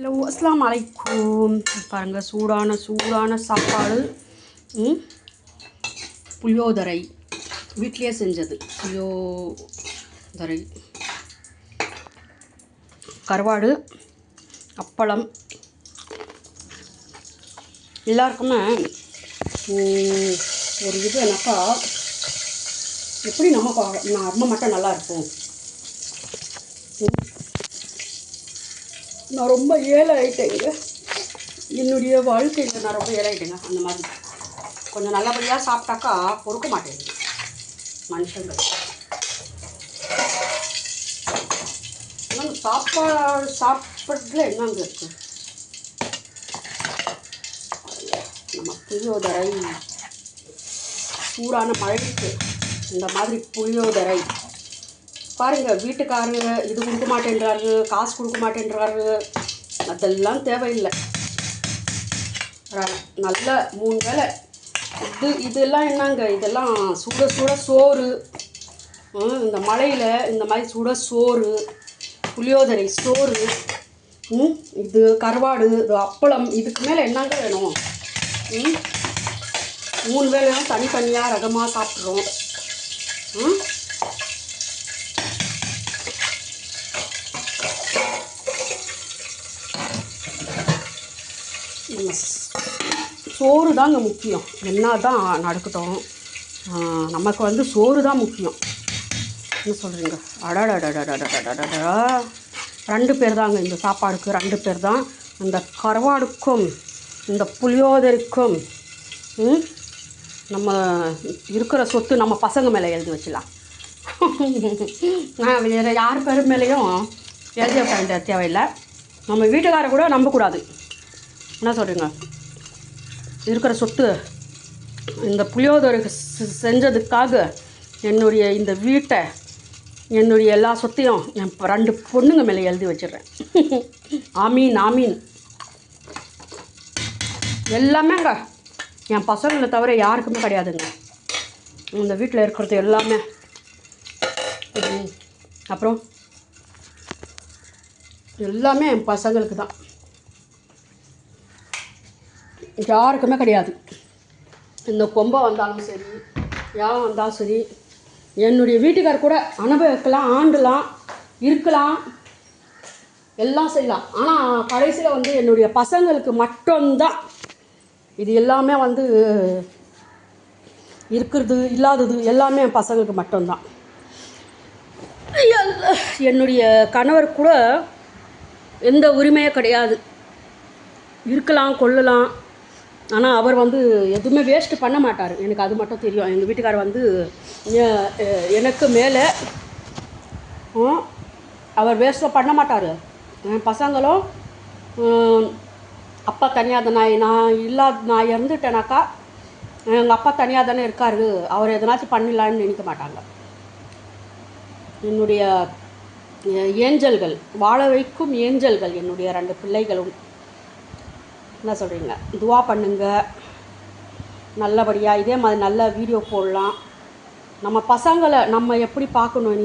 Hello அஸ்ஸலாமு அலைக்கும். பாருங்கள், சூடான சாப்பாடு. புளியோதரை வீட்டிலேயே செஞ்சது. புளியோதரை, கருவாடு, அப்பளம். எல்லாருக்குமே ஒரு இது என்னக்கா, எப்படி நம்ம மட்டும் நல்லா இருக்கும். நான் ரொம்ப ஏழை ஆகிட்டேங்க. என்னுடைய வாழ்க்கையில் நான் ரொம்ப ஏழை ஆகிட்டேங்க. அந்த மாதிரி கொஞ்சம் நல்லபடியாக சாப்பிட்டாக்கா பொறுக்க மாட்டேங்குது மனுஷங்கள். சாப்பிட்றதுல என்னங்க இருக்குது? நம்ம புளியோதரை, சூடான மழைக்கு இந்த மாதிரி புளியோதரை பாருங்கள். வீட்டுக்காரங்க இது கொடுக்க மாட்டேன்றாரு, காசு கொடுக்க மாட்டேன்றாரு, அதெல்லாம் தேவையில்லை. நல்ல 3 வேளை இதெல்லாம் என்னங்க, இதெல்லாம் சுட சோறு. இந்த மழையில் இந்த மாதிரி சுட சோறு, புளியோதரை சோறு, இது கருவாடு, இது அப்பளம். இதுக்கு மேலே என்னங்க வேணும்? 3 வேளையும் தனித்தனியாக ரகமாக சாப்பிட்றோம். சோறு தாங்க முக்கியம். என்ன தான் நடக்கட்டும், நமக்கு சோறு தான் முக்கியம். என்ன சொல்கிறீங்க? அடடடடடடடடடா 2 பேர் தாங்க இந்த சாப்பாடுக்கு. 2 பேர் தான். இந்த கருவாடுக்கும் இந்த புளியோதரைக்கும் நம்ம இருக்கிற சொத்து நம்ம பசங்க மேலே எழுதி வச்சிடலாம். வேறு யார் பேர் மேலேயும் எழுதி வைக்க வேண்டிய தேவையில்லை. நம்ம வீட்டுக்காரை கூட நம்பக்கூடாது. என்ன சொல்கிறீங்க? இருக்கிற சொத்து இந்த புளியோதரை செஞ்சதுக்காக என்னுடைய இந்த வீட்டை, என்னுடைய எல்லா சொத்தையும் என் 2 பொண்ணுங்க மேலே எழுதி வச்சிடுறேன். ஆமீன் ஆமீன். எல்லாமேங்க என் பசங்களை தவிர யாருக்குமே கிடையாதுங்க இந்த வீட்டில் இருக்கிறது எல்லாமே. அப்புறம் எல்லாமே என் பசங்களுக்கு தான், யாருக்குமே கிடையாது. இந்த கொம்பை வந்தாலும் சரி, யாரும் வந்தாலும் சரி, என்னுடைய வீட்டுக்கார் கூட அனுபவிக்கலாம், ஆண்டலாம், இருக்கலாம், எல்லாம் செய்யலாம். ஆனால் கடைசியில் என்னுடைய பசங்களுக்கு மட்டும்தான் இது எல்லாமே இருக்கிறது, இல்லாதது எல்லாமே என் பசங்களுக்கு மட்டும்தான். என்னுடைய கணவர் கூட எந்த உரிமையே கிடையாது. இருக்கலாம், கொள்ளலாம், ஆனால் அவர் எதுவுமே வேஸ்ட்டு பண்ண மாட்டார். எனக்கு அது மட்டும் தெரியும். எங்கள் வீட்டுக்காரர் எனக்கு மேலே அவர் வேஸ்ட்டாக பண்ண மாட்டார். என் பசங்களும் அப்பா தனியாக தானே, நான் இறந்துட்டேனாக்கா எங்கள் அப்பா தனியாக தானே இருக்கார், அவர் எதனாச்சும் பண்ணிடலான்னு நினைக்க மாட்டாங்க. என்னுடைய ஏஞ்சல்கள், வாழ வைக்கும் ஏஞ்சல்கள் என்னுடைய 2 பிள்ளைகளும். என்ன சொல்கிறீங்க? துவா பண்ணுங்க நல்லபடியாக. இதே மாதிரி நல்ல வீடியோ போடலாம். நம்ம பசங்களை நம்ம எப்படி பார்க்கணும்,